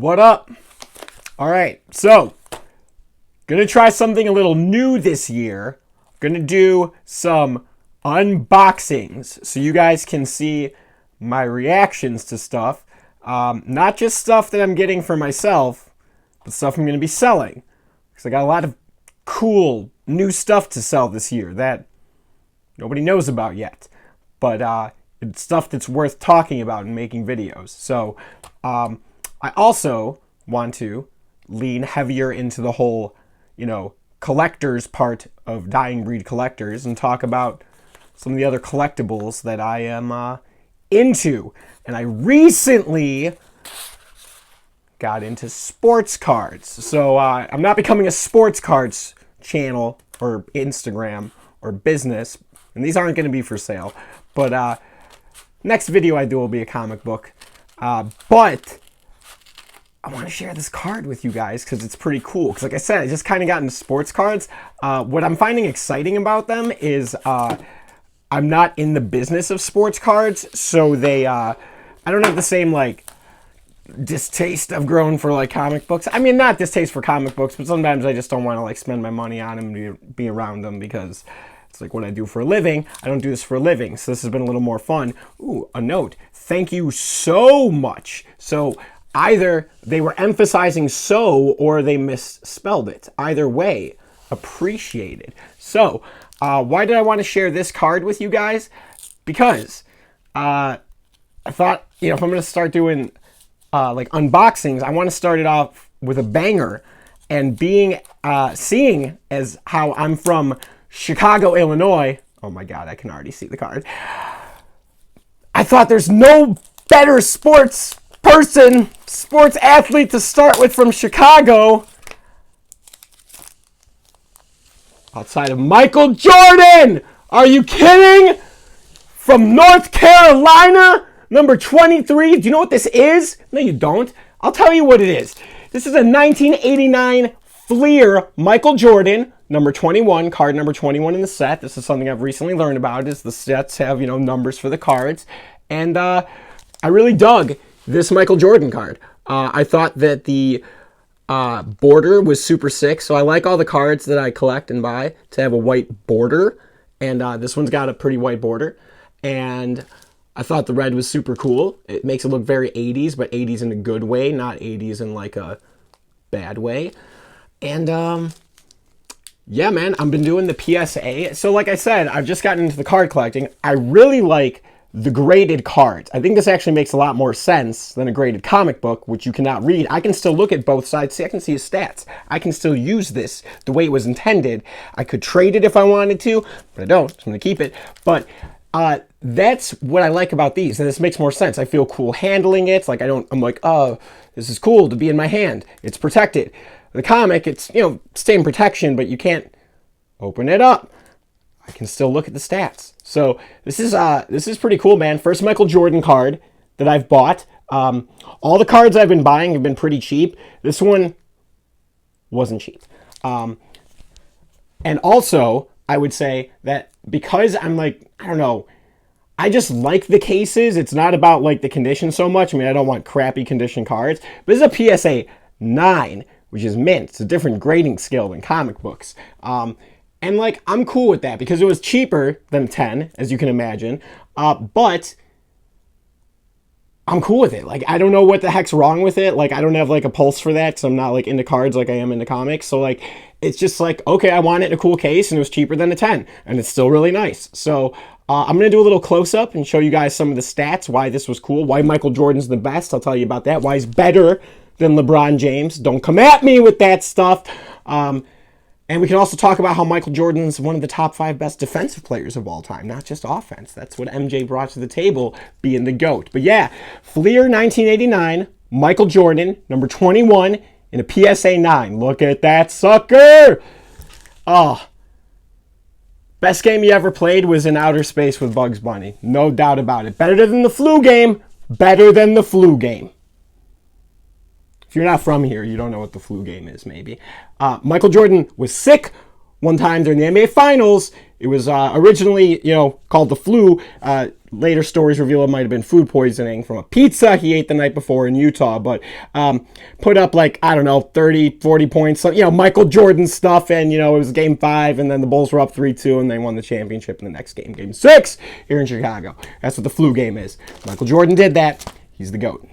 What up? All right, so gonna try something a little new this year. Gonna do some unboxings so you guys can see my reactions to stuff. Not just stuff that I'm getting for myself, but stuff I'm gonna be selling. Because I got a lot of cool new stuff to sell this year that nobody knows about yet. But it's stuff that's worth talking about and making videos. So I also want to lean heavier into the whole, collectors part of Dying Breed Collectors and talk about some of the other collectibles that I am into. And I recently got into sports cards. So I'm not becoming a sports cards channel or Instagram or business, and these aren't going to be for sale. But next video I do will be a comic book. But I want to share this card with you guys because it's pretty cool. Because like I said, I just kind of got into sports cards. What I'm finding exciting about them is I'm not in the business of sports cards, so I don't have the same distaste I've grown for comic books. I mean, not distaste for comic books, but sometimes I just don't want to spend my money on them to be around them because it's what I do for a living. I don't do this for a living, so this has been a little more fun. Ooh, a note. Thank you so much. So either they were emphasizing so or they misspelled it. Either way, appreciated. So why did I want to share this card with you guys? Because I thought, if I'm going to start doing unboxings, I want to start it off with a banger. And seeing as how I'm from Chicago, Illinois. Oh my God, I can already see the card. I thought there's no better sports athlete to start with from Chicago outside of Michael Jordan. Are you kidding? From North Carolina, number 23. Do you know what this is? No, you don't. I'll tell you what it is. This is a 1989 Fleer Michael Jordan, number 21, card number 21 in the set. This is something I've recently learned about, is the sets have, numbers for the cards. And I really dug this Michael Jordan card. I thought that the border was super sick, so I like all the cards that I collect and buy to have a white border. And this one's got a pretty white border. And I thought the red was super cool. It makes it look very 80s, but 80s in a good way, not 80s in a bad way. And yeah, man, I've been doing the PSA. So like I said, I've just gotten into the card collecting. I really like the graded cards. I think this actually makes a lot more sense than a graded comic book, which you cannot read. I can still look at both sides. See, I can see his stats. I can still use this the way it was intended. I could trade it if I wanted to, but I don't. So I'm going to keep it. But that's what I like about these. And this makes more sense. I feel cool handling it. I'm like, oh, this is cool to be in my hand. It's protected. The comic, it's, same protection, but you can't open it up. I can still look at the stats. So this is pretty cool, man. First Michael Jordan card that I've bought. All the cards I've been buying have been pretty cheap. This one wasn't cheap. And also, I would say that because I'm I don't know, I just like the cases. It's not about the condition so much. I mean, I don't want crappy condition cards. But this is a PSA 9, which is mint. It's a different grading scale than comic books. And I'm cool with that because it was cheaper than 10, as you can imagine. But I'm cool with it. I don't know what the heck's wrong with it. I don't have a pulse for that because I'm not into cards like I am into comics. So it's just okay, I want it in a cool case and it was cheaper than a 10 and it's still really nice. So I'm going to do a little close-up and show you guys some of the stats, why this was cool, why Michael Jordan's the best. I'll tell you about that. Why he's better than LeBron James. Don't come at me with that stuff. And we can also talk about how Michael Jordan's one of the top 5 best defensive players of all time, not just offense. That's what MJ brought to the table, being the GOAT. But yeah, Fleer 1989, Michael Jordan, number 21, in a PSA 9. Look at that sucker! Oh, best game he ever played was in outer space with Bugs Bunny. No doubt about it. Better than the flu game. Better than the flu game. If you're not from here, you don't know what the flu game is, maybe. Michael Jordan was sick one time during the NBA Finals. It was originally, called the flu. later stories reveal it might have been food poisoning from a pizza he ate the night before in Utah, but put up like, I don't know, 30, 40 points, Michael Jordan stuff, and, it was game 5, and then the Bulls were up 3-2, and they won the championship in the next game, game 6, here in Chicago. That's what the flu game is. Michael Jordan did that. He's the GOAT.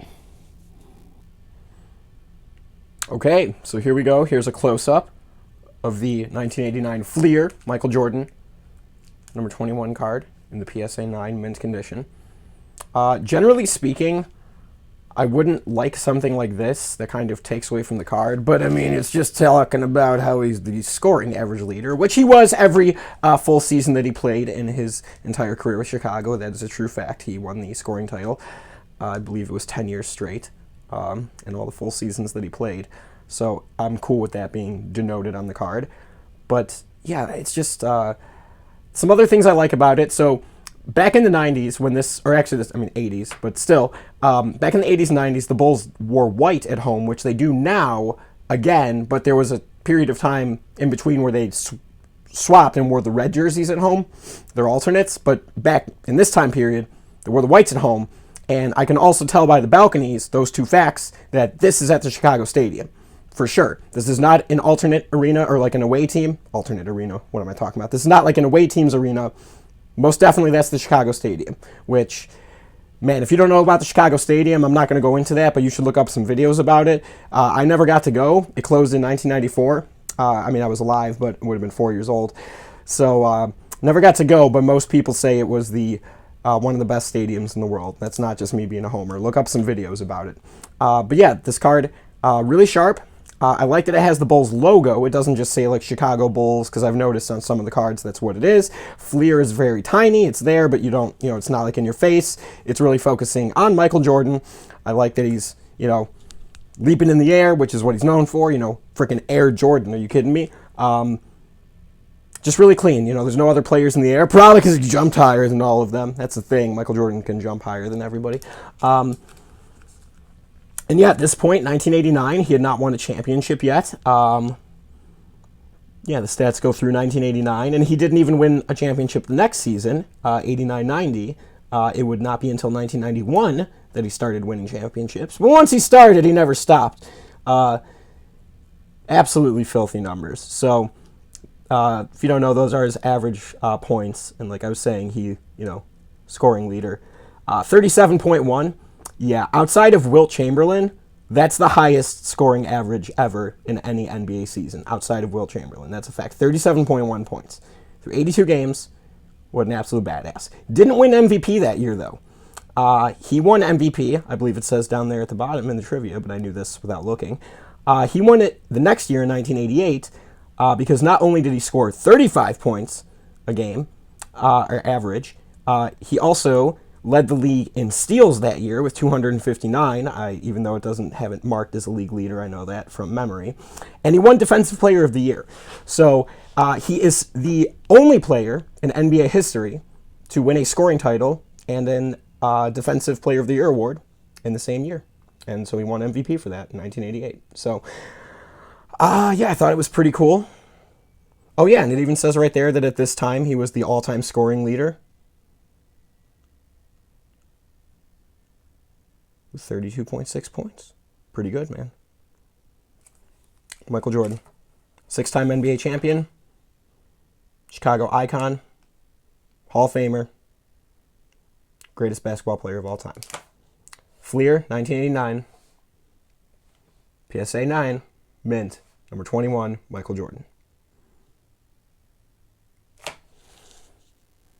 Okay, so here we go. Here's a close-up of the 1989 Fleer Michael Jordan number 21 card in the PSA 9 mint condition. Generally speaking, I wouldn't like something like this that kind of takes away from the card, but I mean, it's just talking about how he's the scoring average leader, which he was every full season that he played in his entire career with Chicago. That is a true fact. He won the scoring title. I believe it was 10 years straight, in all the full seasons that he played. So I'm cool with that being denoted on the card. But yeah, it's just some other things I like about it. So back in the 90s when this, or actually this, 80s, but still, back in the 80s and 90s, the Bulls wore white at home, which they do now again, but there was a period of time in between where they swapped and wore the red jerseys at home. They're alternates, but back in this time period, they wore the whites at home. And I can also tell by the balconies, those two facts, that this is at the Chicago Stadium. For sure. This is not an alternate arena or like an away team. Alternate arena, what am I talking about? This is not like an away team's arena. Most definitely that's the Chicago Stadium, which, man, if you don't know about the Chicago Stadium, I'm not going to go into that, but you should look up some videos about it. I never got to go. It closed in 1994. I was alive, but would have been 4 years old. So never got to go, but most people say it was the one of the best stadiums in the world. That's not just me being a homer. Look up some videos about it. But yeah, this card, really sharp. I like that it has the Bulls logo. It doesn't just say like Chicago Bulls, because I've noticed on some of the cards that's what it is. Fleer is very tiny. It's there, but you don't, it's not like in your face. It's really focusing on Michael Jordan. I like that he's, leaping in the air, which is what he's known for, freaking Air Jordan. Are you kidding me? Just really clean. There's no other players in the air, probably because he jumped higher than all of them. That's the thing. Michael Jordan can jump higher than everybody. And yeah, at this point, 1989, he had not won a championship yet. Yeah, the stats go through 1989, and he didn't even win a championship the next season, 89-90. It would not be until 1991 that he started winning championships. But once he started, he never stopped. Absolutely filthy numbers. So if you don't know, those are his average points. And like I was saying, he, scoring leader. 37.1. Yeah, outside of Wilt Chamberlain, that's the highest scoring average ever in any NBA season, outside of Wilt Chamberlain. That's a fact. 37.1 points. Through 82 games, what an absolute badass. Didn't win MVP that year, though. He won MVP. I believe it says down there at the bottom in the trivia, but I knew this without looking. He won it the next year in 1988 because not only did he score 35 points a game, or average, he also led the league in steals that year with 259, even though it doesn't have it marked as a league leader, I know that from memory. And he won Defensive Player of the Year. So he is the only player in NBA history to win a scoring title and an Defensive Player of the Year award in the same year. And so he won MVP for that in 1988. So, yeah, I thought it was pretty cool. Oh, yeah, and it even says right there that at this time he was the all-time scoring leader with 32.6 points. Pretty good, man. Michael Jordan, 6-time NBA champion, Chicago icon, Hall of Famer, greatest basketball player of all time. Fleer, 1989, PSA 9, mint, number 21, Michael Jordan.